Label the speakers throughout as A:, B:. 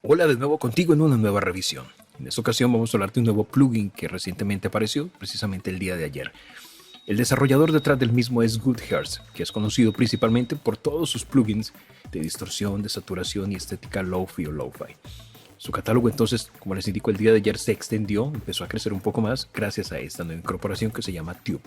A: Hola de nuevo contigo en una nueva revisión. En esta ocasión vamos a hablar de un nuevo plugin que recientemente apareció, precisamente el día de ayer. El desarrollador detrás del mismo es GoodHearts, que es conocido principalmente por todos sus plugins de distorsión, de saturación y estética lo-fi o lo-fi. Su catálogo entonces, como les indico, el día de ayer se extendió, empezó a crecer un poco más gracias a esta nueva incorporación que se llama Tube,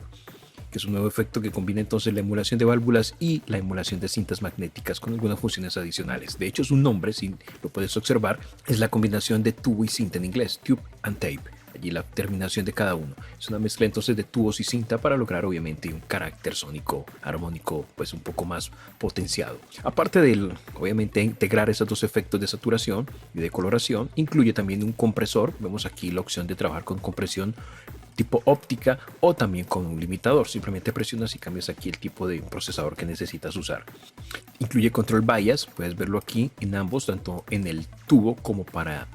A: que es un nuevo efecto que combina entonces la emulación de válvulas y la emulación de cintas magnéticas con algunas funciones adicionales. De hecho, su nombre, si lo puedes observar, es la combinación de tubo y cinta en inglés, tube and tape. Allí la terminación de cada uno. Es una mezcla entonces de tubos y cinta para lograr obviamente un carácter sónico, armónico, pues un poco más potenciado. Aparte de obviamente integrar esos dos efectos de saturación y de coloración, incluye también un compresor. Vemos aquí la opción de trabajar con compresión tipo óptica o también con un limitador. Simplemente presionas y cambias aquí el tipo de procesador que necesitas usar. Incluye control bias, puedes verlo aquí en ambos, tanto en el tubo como para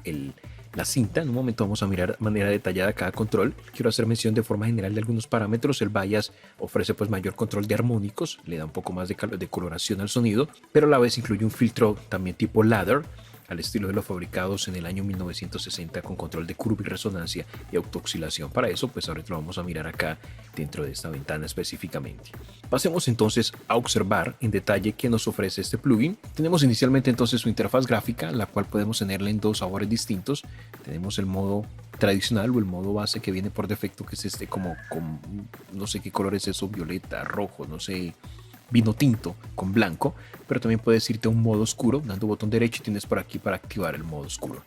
A: la cinta. En un momento vamos a mirar de manera detallada cada control. Quiero hacer mención de forma general de algunos parámetros. El bias ofrece pues mayor control de armónicos, le da un poco más de coloración al sonido, pero a la vez incluye un filtro también tipo ladder, al estilo de los fabricados en el año 1960 con control de curva y resonancia y autooscilación. Para eso, pues ahorita lo vamos a mirar acá dentro de esta ventana específicamente. Pasemos entonces a observar en detalle qué nos ofrece este plugin. Tenemos inicialmente entonces su interfaz gráfica, la cual podemos tenerla en dos sabores distintos. Tenemos el modo tradicional o el modo base que viene por defecto, que es este como con no sé qué color es eso, violeta, rojo, no sé, vino tinto con blanco, pero también puedes irte a un modo oscuro dando botón derecho y tienes por aquí para activar el modo oscuro.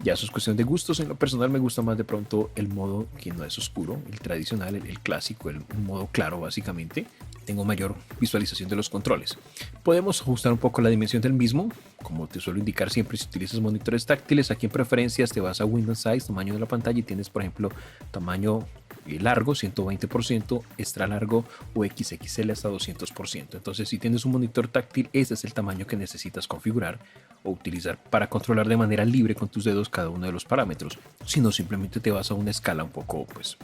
A: Ya eso es cuestión de gustos. En lo personal me gusta más de pronto el modo que no es oscuro, el tradicional, el clásico, el modo claro básicamente. Tengo mayor visualización de los controles. Podemos ajustar un poco la dimensión del mismo, como te suelo indicar siempre si utilizas monitores táctiles. Aquí en preferencias te vas a Windows Size, tamaño de la pantalla, y tienes por ejemplo tamaño largo 120%, extra largo o XXL hasta 200%. Entonces si tienes un monitor táctil, ese es el tamaño que necesitas configurar o utilizar para controlar de manera libre con tus dedos cada uno de los parámetros. Si no, simplemente te vas a una escala un poco pues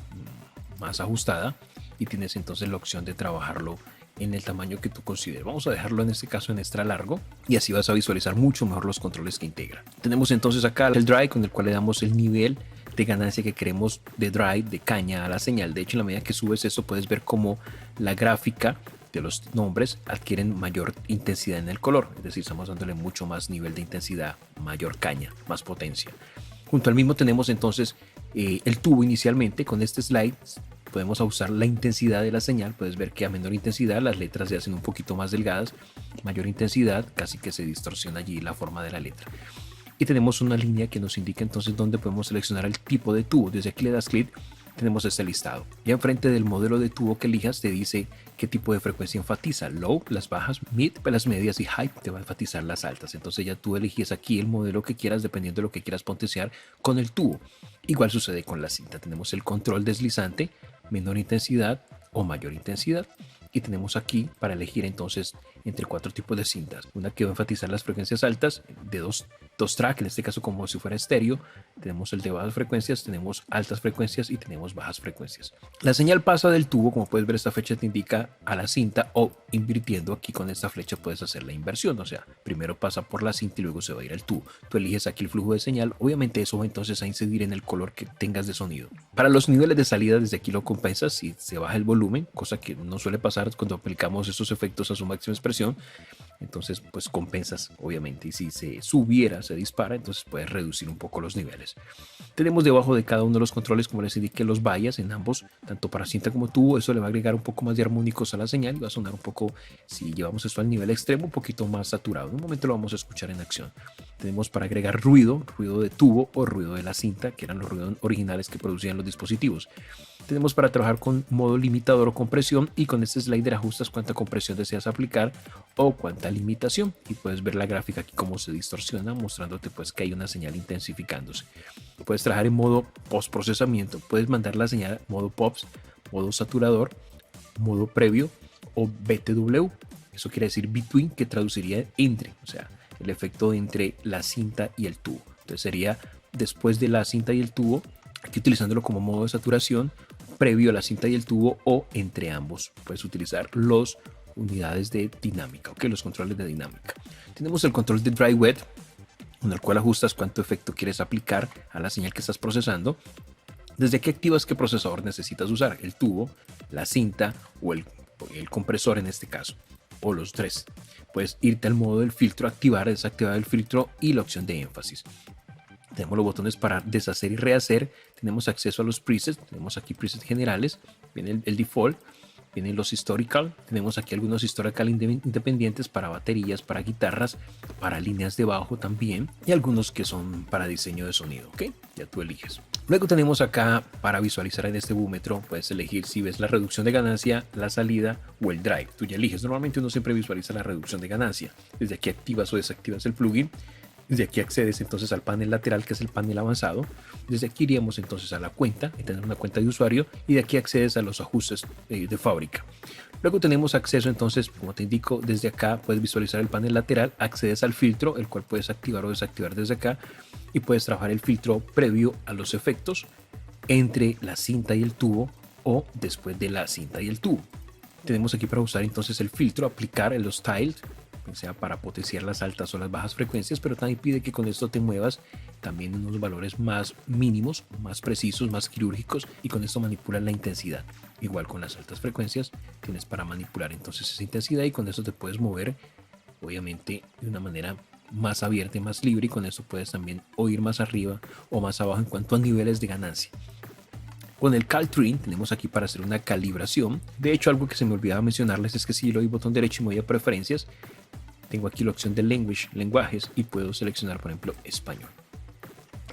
A: más ajustada y tienes entonces la opción de trabajarlo en el tamaño que tú consideres. Vamos a dejarlo en este caso en extra largo y así vas a visualizar mucho mejor los controles que integra. Tenemos entonces acá el drive con el cual le damos el nivel de ganancia que queremos de drive, de caña a la señal. De hecho, en la medida que subes eso puedes ver cómo la gráfica de los nombres adquieren mayor intensidad en el color, es decir, estamos dándole mucho más nivel de intensidad, mayor caña, más potencia. Junto al mismo tenemos entonces el tubo inicialmente. Con este slide podemos usar la intensidad de la señal. Puedes ver que a menor intensidad las letras se hacen un poquito más delgadas, mayor intensidad casi que se distorsiona allí la forma de la letra. Y tenemos una línea que nos indica entonces dónde podemos seleccionar el tipo de tubo. Desde aquí le das clic, tenemos este listado. Ya enfrente del modelo de tubo que elijas te dice qué tipo de frecuencia enfatiza. Low, las bajas, mid, las medias, y high te va a enfatizar las altas. Entonces ya tú eliges aquí el modelo que quieras dependiendo de lo que quieras potenciar con el tubo. Igual sucede con la cinta. Tenemos el control deslizante, menor intensidad o mayor intensidad. Y tenemos aquí para elegir entonces entre 4 tipos de cintas. Una que va a enfatizar las frecuencias altas de dos track, en este caso como si fuera estéreo. Tenemos el de bajas frecuencias, tenemos altas frecuencias y tenemos bajas frecuencias. La señal pasa del tubo, como puedes ver esta flecha te indica, a la cinta, o invirtiendo aquí con esta flecha puedes hacer la inversión. O sea, primero pasa por la cinta y luego se va a ir al tubo. Tú eliges aquí el flujo de señal, obviamente eso va entonces a incidir en el color que tengas de sonido. Para los niveles de salida desde aquí lo compensas si se baja el volumen, cosa que no suele pasar cuando aplicamos estos efectos a su máxima expresión. Entonces pues compensas obviamente, y si se subiera, se dispara, entonces puedes reducir un poco los niveles. Tenemos debajo de cada uno de los controles, como les indiqué, los bias en ambos, tanto para cinta como tubo. Eso le va a agregar un poco más de armónicos a la señal y va a sonar un poco, si llevamos esto al nivel extremo, un poquito más saturado. En un momento lo vamos a escuchar en acción. Tenemos para agregar ruido de tubo o ruido de la cinta, que eran los ruidos originales que producían los dispositivos. Tenemos para trabajar con modo limitador o compresión, y con este slider ajustas cuánta compresión deseas aplicar o cuánta limitación, y puedes ver la gráfica aquí cómo se distorsiona, mostrándote pues que hay una señal intensificándose. Puedes trabajar en modo post procesamiento, puedes mandar la señal modo pops, modo saturador, modo previo o BTW. Eso quiere decir between, que traduciría entre, o sea, el efecto entre la cinta y el tubo. Entonces sería después de la cinta y el tubo, aquí utilizándolo como modo de saturación, previo a la cinta y el tubo o entre ambos. Puedes utilizar los unidades de dinámica, los controles de dinámica. Tenemos el control de dry wet, con el cual ajustas cuánto efecto quieres aplicar a la señal que estás procesando. Desde aquí activas qué procesador necesitas usar, el tubo, la cinta o el compresor en este caso, o los tres. Puedes irte al modo del filtro, activar, desactivar el filtro y la opción de énfasis. Tenemos los botones para deshacer y rehacer, tenemos acceso a los presets, tenemos aquí presets generales, viene el default, vienen los historical, tenemos aquí algunos historical independientes para baterías, para guitarras, para líneas de bajo también, y algunos que son para diseño de sonido, ¿ok? Ya tú eliges. Luego tenemos acá para visualizar en este búmetro, puedes elegir si ves la reducción de ganancia, la salida o el drive. Tú ya eliges. Normalmente uno siempre visualiza la reducción de ganancia. Desde aquí activas o desactivas el plugin. Desde aquí accedes entonces al panel lateral, que es el panel avanzado. Desde aquí iríamos entonces a la cuenta, y tener una cuenta de usuario, y de aquí accedes a los ajustes de fábrica. Luego tenemos acceso entonces, como te indico, desde acá puedes visualizar el panel lateral, accedes al filtro, el cual puedes activar o desactivar desde acá, y puedes trabajar el filtro previo a los efectos entre la cinta y el tubo o después de la cinta y el tubo. Tenemos aquí para usar entonces el filtro, aplicar en los tiles, sea para potenciar las altas o las bajas frecuencias, pero también pide que con esto te muevas también en unos valores más mínimos, más precisos, más quirúrgicos, y con esto manipulas la intensidad. Igual con las altas frecuencias tienes para manipular entonces esa intensidad, y con eso te puedes mover obviamente de una manera más abierta y más libre, y con eso puedes también oír más arriba o más abajo en cuanto a niveles de ganancia. Con el Caltrain tenemos aquí para hacer una calibración. De hecho, algo que se me olvidaba mencionarles es que si yo le doy botón derecho y me voy a preferencias, tengo aquí la opción de lenguajes, y puedo seleccionar, por ejemplo, español.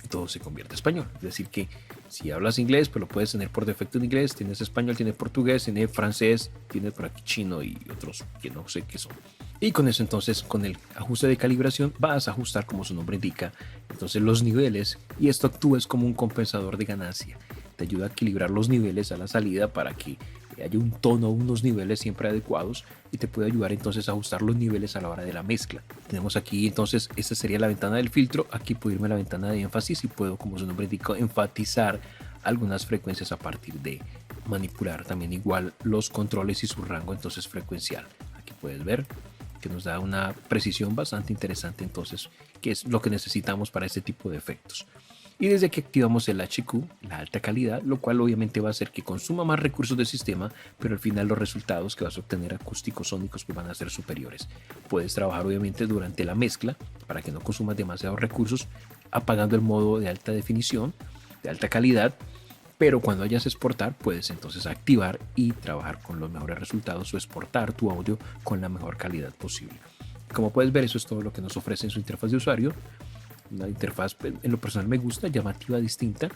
A: Todo se convierte en español. Es decir que si hablas inglés, pues lo puedes tener por defecto en inglés. Tienes español, tienes portugués, tienes francés, tienes por aquí chino y otros que no sé qué son. Y con eso entonces, con el ajuste de calibración, vas a ajustar, como su nombre indica, entonces los niveles, y esto actúa como un compensador de ganancia. Te ayuda a equilibrar los niveles a la salida para que haya un tono, unos niveles siempre adecuados, y te puede ayudar entonces a ajustar los niveles a la hora de la mezcla. Tenemos aquí entonces, esta sería la ventana del filtro. Aquí puedo irme a la ventana de énfasis y puedo, como su nombre indica, enfatizar algunas frecuencias a partir de manipular también igual los controles y su rango entonces frecuencial. Aquí puedes ver que nos da una precisión bastante interesante entonces, que es lo que necesitamos para este tipo de efectos. Y desde aquí activamos el HQ, la alta calidad, lo cual obviamente va a hacer que consuma más recursos del sistema, pero al final los resultados que vas a obtener acústicos sónicos pues van a ser superiores. Puedes trabajar obviamente durante la mezcla para que no consumas demasiados recursos, apagando el modo de alta definición, de alta calidad, pero cuando vayas a exportar puedes entonces activar y trabajar con los mejores resultados, o exportar tu audio con la mejor calidad posible. Como puedes ver, eso es todo lo que nos ofrece en su interfaz de usuario. Una interfaz en lo personal me gusta, llamativa, distinta.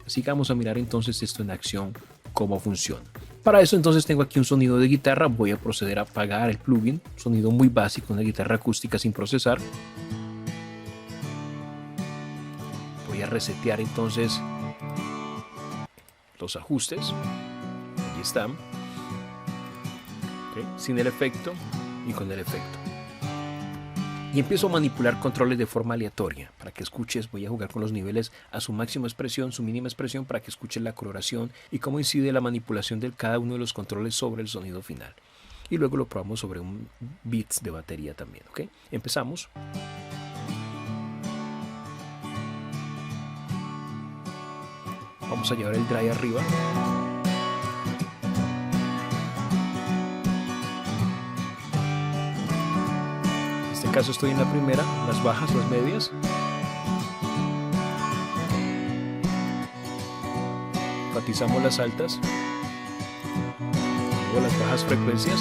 A: Así que vamos a mirar entonces esto en acción, cómo funciona. Para eso entonces tengo aquí un sonido de guitarra. Voy a proceder a apagar el plugin, sonido muy básico, una guitarra acústica sin procesar. Voy a resetear entonces los ajustes. Allí están, ¿okay? Sin el efecto y con el efecto. Y empiezo a manipular controles de forma aleatoria para que escuches. Voy a jugar con los niveles a su máxima expresión, su mínima expresión, para que escuches la coloración y cómo incide la manipulación de cada uno de los controles sobre el sonido final. Y luego lo probamos sobre un beats de batería también, ¿ok? Empezamos. Vamos a llevar el drive arriba. En este caso estoy en la primera, las bajas, las medias. Enfatizamos las altas, luego las bajas frecuencias.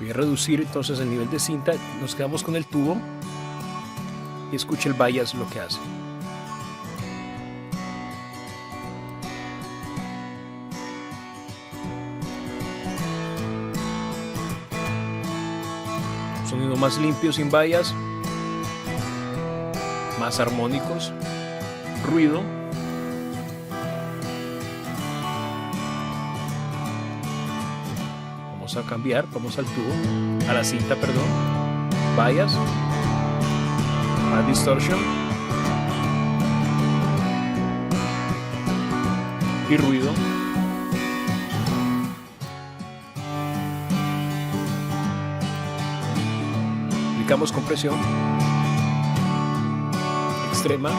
A: Voy a reducir entonces el nivel de cinta. Nos quedamos con el tubo y escucha el bias lo que hace. sonido más limpio sin vallas, más armónicos, ruido. Vamos a cambiar, vamos al tubo, a la cinta, perdón, vallas, a distortion y ruido. Aplicamos compresión extrema.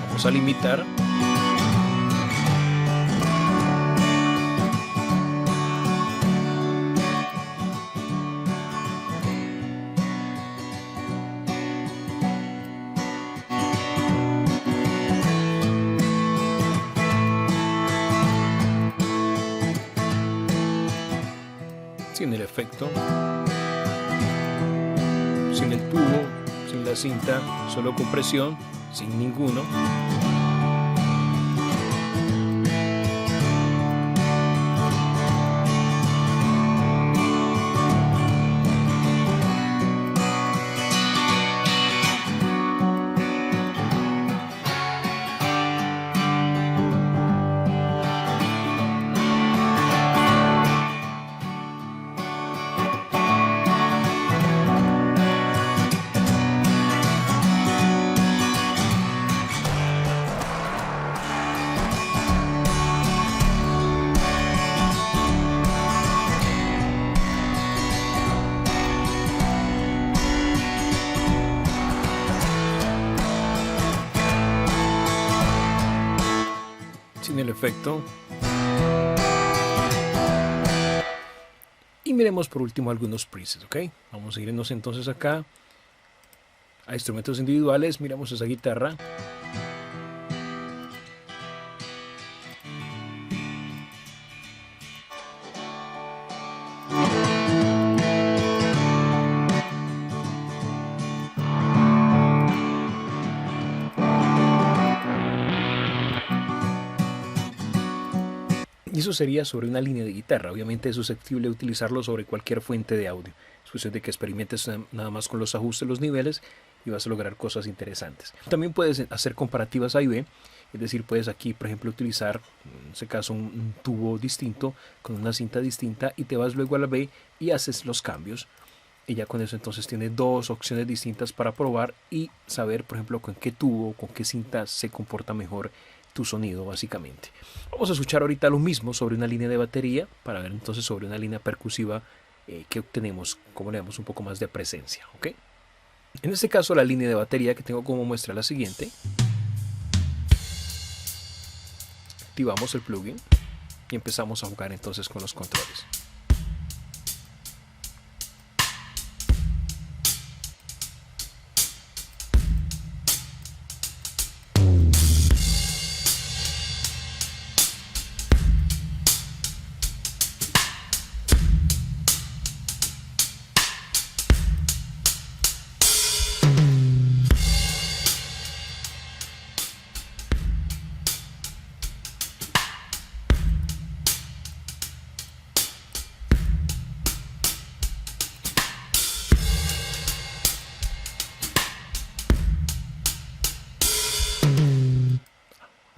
A: Vamos a limitar. Sin el efecto, sin el tubo, sin la cinta, solo compresión, sin ninguno. Sin el efecto. Y miremos por último algunos presets, ¿ok? Vamos a irnos entonces acá a instrumentos individuales, miramos esa guitarra. Y eso sería sobre una línea de guitarra. Obviamente es susceptible de utilizarlo sobre cualquier fuente de audio. Es cuestión de que experimentes nada más con los ajustes, los niveles, y vas a lograr cosas interesantes. También puedes hacer comparativas A y B. Es decir, puedes aquí, por ejemplo, utilizar, en este caso, un tubo distinto con una cinta distinta y te vas luego a la B y haces los cambios. Y ya con eso entonces tienes dos opciones distintas para probar y saber, por ejemplo, con qué tubo, con qué cinta se comporta mejor tu sonido, básicamente. Vamos a escuchar ahorita lo mismo sobre una línea de batería para ver entonces sobre una línea percusiva que obtenemos, como le damos un poco más de presencia, ¿ok? En este caso la línea de batería que tengo como muestra la siguiente. Activamos el plugin y empezamos a jugar entonces con los controles.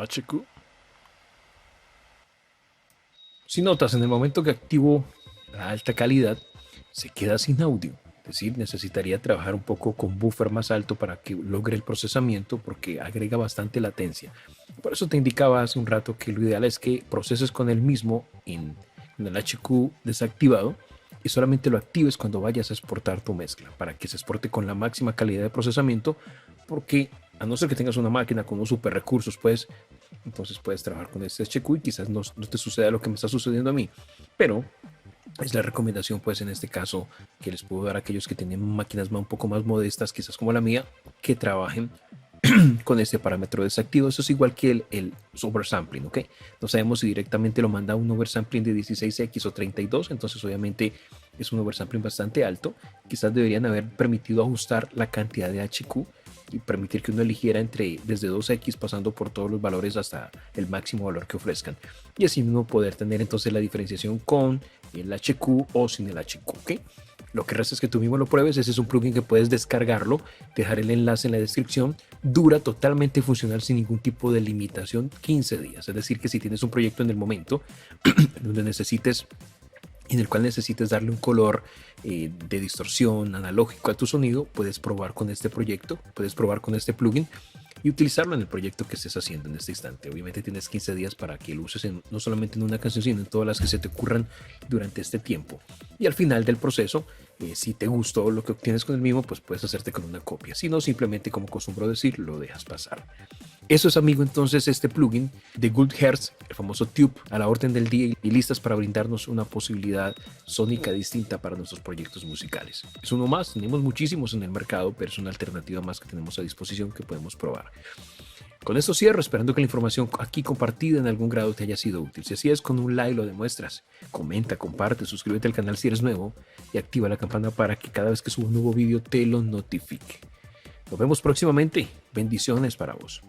A: HQ. Si notas, en el momento que activo la alta calidad, se queda sin audio. Es decir, necesitaría trabajar un poco con buffer más alto para que logre el procesamiento porque agrega bastante latencia. Por eso te indicaba hace un rato que lo ideal es que proceses con el mismo en el HQ desactivado y solamente lo actives cuando vayas a exportar tu mezcla para que se exporte con la máxima calidad de procesamiento, porque a no ser que tengas una máquina con unos super recursos, pues entonces puedes trabajar con este HQ y quizás no te suceda lo que me está sucediendo a mí, pero es la recomendación pues en este caso que les puedo dar a aquellos que tienen máquinas un poco más modestas, quizás como la mía, que trabajen con este parámetro desactivo. Eso es igual que el oversampling, ¿ok? No sabemos si directamente lo manda un oversampling de 16x o 32, entonces obviamente es un oversampling bastante alto. Quizás deberían haber permitido ajustar la cantidad de HQ y permitir que uno eligiera desde 2x pasando por todos los valores hasta el máximo valor que ofrezcan, y así mismo poder tener entonces la diferenciación con el HQ o sin el HQ, ¿ok? Lo que resta es que tú mismo lo pruebes. Ese es un plugin que puedes descargarlo, dejar el enlace en la descripción. Dura totalmente funcional sin ningún tipo de limitación 15 días. Es decir, que si tienes un proyecto en el momento en el cual necesites darle un color de distorsión analógico a tu sonido, puedes probar con este proyecto, puedes probar con este plugin y utilizarlo en el proyecto que estés haciendo en este instante. Obviamente tienes 15 días para que lo uses no solamente en una canción, sino en todas las que se te ocurran durante este tiempo. Y al final del proceso, si te gustó lo que obtienes con el mismo, pues puedes hacerte con una copia. Si no, simplemente, como acostumbro decir, lo dejas pasar. Eso es, amigo, entonces este plugin de Good Hertz, el famoso Tube, a la orden del día y listas para brindarnos una posibilidad sónica distinta para nuestros proyectos musicales. Es uno más, tenemos muchísimos en el mercado, pero es una alternativa más que tenemos a disposición que podemos probar. Con esto cierro, esperando que la información aquí compartida en algún grado te haya sido útil. Si así es, con un like lo demuestras. Comenta, comparte, suscríbete al canal si eres nuevo y activa la campana para que cada vez que suba un nuevo vídeo te lo notifique. Nos vemos próximamente. Bendiciones para vos.